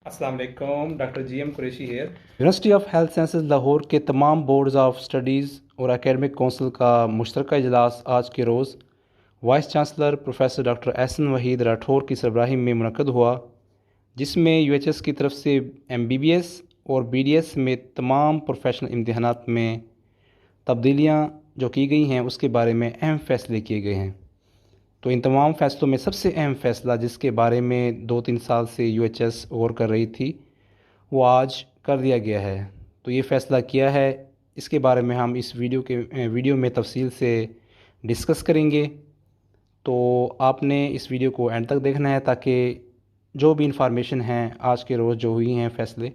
अस्सलाम वालेकुम, doctor G M Qureshi here. University of health sciences Lahore के तमाम बोर्ड्स ऑफ स्टडीज़ और एकेडमिक कौंसिल का मुश्तरका इजलास आज के रोज़ vice chancellor professor doctor Ahsan Waheed Rathore की सरबराही में मुनक़्क़द हुआ, जिसमें यूएचएस की तरफ से एमबीबीएस और बीडीएस में तमाम प्रोफेशनल इम्तहानात में तब्दीलियाँ जो की गई हैं उसके बारे में अहम फ़ैसले किए गए हैं। तो इन तमाम फ़ैसलों में सबसे अहम फ़ैसला जिसके बारे में 2-3 साल से यूएचएस गौर कर रही थी, वो आज कर दिया गया है। तो ये फ़ैसला किया है, इसके बारे में हम इस वीडियो में तफसील से डिस्कस करेंगे। तो आपने इस वीडियो को एंड तक देखना है ताकि जो भी इंफॉर्मेशन है आज के रोज़ जो हुई हैं फ़ैसले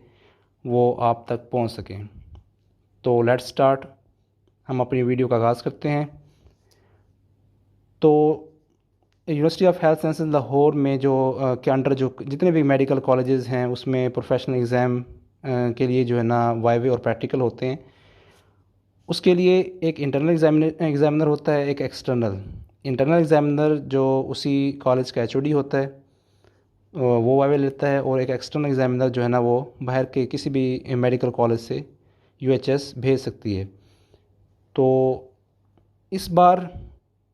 वो आप तक पहुंच सकें। तो लेट्स स्टार्ट, हम अपनी वीडियो का आगाज़ करते हैं। तो university of health sciences Lahore में के अंडर जो जितने भी मेडिकल कॉलेजेस हैं उसमें प्रोफेशनल एग्ज़ाम के लिए जो है ना वाइवे और प्रैक्टिकल होते हैं। उसके लिए एक इंटरनल एग्ज़ामिनर होता है, एक एक्सटर्नल। इंटरनल एग्ज़ामिनर जो उसी कॉलेज का एचओडी होता है वो वाइवे लेता है, और एक एक्सटर्नल एग्ज़ामिनर जो है ना वो बाहर के किसी भी मेडिकल कॉलेज से यूएचएस भेज सकती है। तो इस बार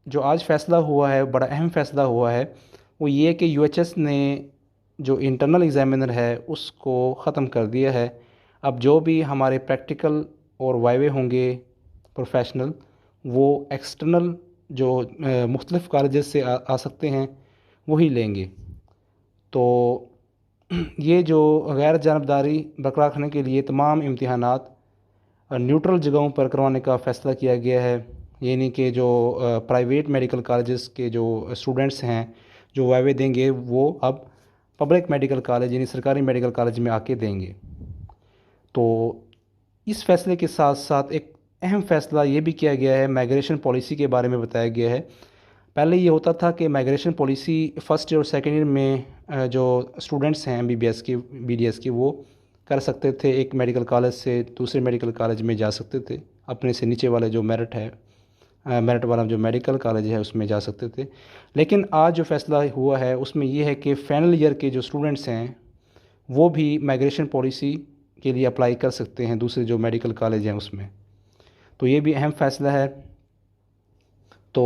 जो आज फ़ैसला हुआ है, बड़ा अहम फ़ैसला हुआ है, वो ये कि यूएचएस ने जो इंटरनल एग्ज़ामिनर है उसको ख़त्म कर दिया है। अब जो भी हमारे प्रैक्टिकल और वाइवे होंगे प्रोफेशनल, वो एक्सटर्नल जो मुख्तलिफ़ कॉलेजेस से आ सकते हैं वही लेंगे। तो ये जो गैर जानबदारी बरकरार रखने के लिए तमाम इम्तहानात न्यूट्रल जगहों पर करवाने का फ़ैसला किया गया है। यानी कि जो प्राइवेट मेडिकल कॉलेजेस के जो स्टूडेंट्स हैं जो वाइवे देंगे वो अब पब्लिक मेडिकल कॉलेज यानी सरकारी मेडिकल कॉलेज में आके देंगे। तो इस फ़ैसले के साथ साथ एक अहम फ़ैसला ये भी किया गया है, माइग्रेशन पॉलिसी के बारे में बताया गया है। पहले ये होता था कि माइग्रेशन पॉलिसी फ़र्स्ट ईयर और सेकेंड ईयर में जो स्टूडेंट्स हैं एमबीबीएस की बीडीएस की वो कर सकते थे, एक मेडिकल कॉलेज से दूसरे मेडिकल कॉलेज में जा सकते थे, अपने से नीचे वाले जो मेरिट वाला जो मेडिकल कॉलेज है उसमें जा सकते थे। लेकिन आज जो फ़ैसला हुआ है उसमें ये है कि फ़ाइनल ईयर के जो स्टूडेंट्स हैं वो भी माइग्रेशन पॉलिसी के लिए अप्लाई कर सकते हैं दूसरे जो मेडिकल कॉलेज हैं उसमें। तो ये भी अहम फ़ैसला है। तो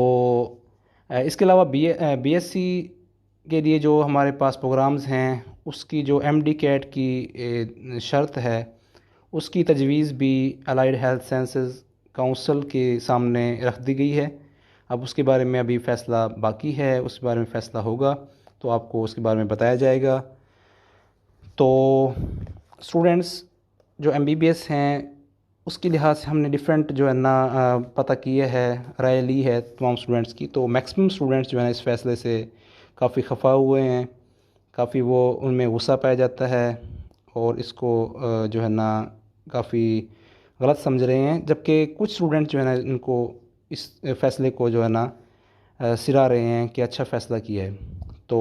इसके अलावा बीएससी के लिए जो हमारे पास प्रोग्राम्स हैं उसकी जो एमडी कैट की शर्त है उसकी तजवीज़ भी अलाइड हेल्थ साइंसेज काउंसिल के सामने रख दी गई है। अब उसके बारे में अभी फ़ैसला बाकी है, उस बारे में फ़ैसला होगा तो आपको उसके बारे में बताया जाएगा। तो स्टूडेंट्स जो एमबीबीएस हैं उसके लिहाज से हमने डिफरेंट जो है ना पता किए है, राय ली है तमाम स्टूडेंट्स की। तो मैक्सिमम स्टूडेंट्स जो है ना इस फ़ैसले से काफ़ी खफा हुए हैं, काफ़ी वो उनमें गुस्सा पाया जाता है और इसको जो है ना काफ़ी गलत समझ रहे हैं, जबकि कुछ स्टूडेंट जो है ना इनको इस फ़ैसले को जो है ना सिरा रहे हैं कि अच्छा फ़ैसला किया है। तो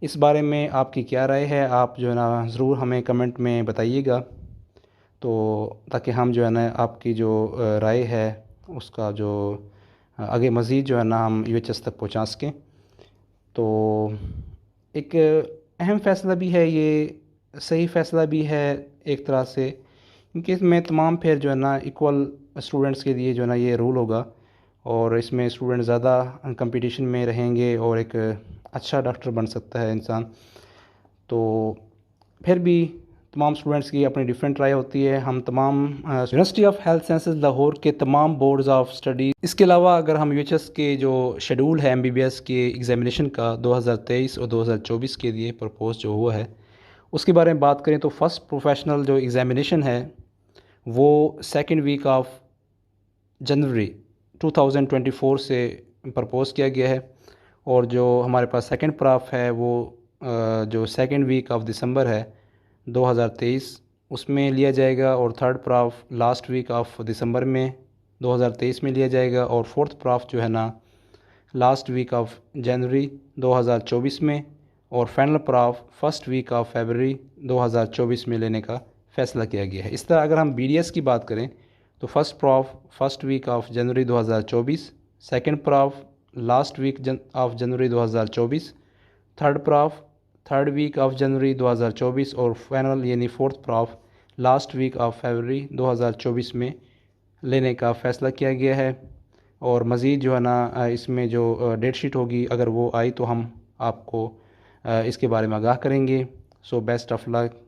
इस बारे में आपकी क्या राय है, आप जो है ना ज़रूर हमें कमेंट में बताइएगा, तो ताकि हम जो है ना आपकी जो राय है उसका जो आगे मज़ीद जो है ना हम यूएचएस तक पहुंचा सकें। तो एक अहम फ़ैसला भी है ये, सही फ़ैसला भी है एक तरह से, क्योंकि इसमें तमाम फिर जो है ना इक्वल स्टूडेंट्स के लिए जो है ना ये रूल होगा और इसमें स्टूडेंट ज़्यादा कंपटीशन में रहेंगे और एक अच्छा डॉक्टर बन सकता है इंसान। तो फिर भी तमाम स्टूडेंट्स की अपनी डिफरेंट राय होती है। हम तमाम university of health sciences Lahore के तमाम बोर्ड्स ऑफ स्टडी, इसके अलावा अगर हम यूएचएस के जो शेड्यूल है एमबीबीएस के एग्ज़ामिनेशन का 2023 और 2024 के लिए प्रपोज जो हुआ है उसके बारे में बात करें तो फ़र्स्ट प्रोफेशनल जो एग्ज़ामिनेशन है वो सेकेंड वीक ऑफ जनवरी 2024 से प्रपोज़ किया गया है, और जो हमारे पास सेकंड प्राफ है वो जो सेकंड वीक ऑफ दिसंबर है 2023 उसमें लिया जाएगा, और third prof last week of December में 2023 में लिया जाएगा, और फोर्थ प्राफ जो है ना लास्ट वीक ऑफ जनवरी 2024 में, और final prof first week of February 2024 में लेने का फ़ैसला किया गया है। इस तरह अगर हम बीडीएस की बात करें तो first prof first week of January 2024, second prof last week of January 2024, third prof 3rd week of January 2024 और फाइनल यानी 4th prof last week of February 2024 में लेने का फ़ैसला किया गया है। और मज़ीद जो है ना इसमें जो डेट शीट होगी अगर वो आई तो हम आपको इसके बारे में आगाह करेंगे। So best of luck.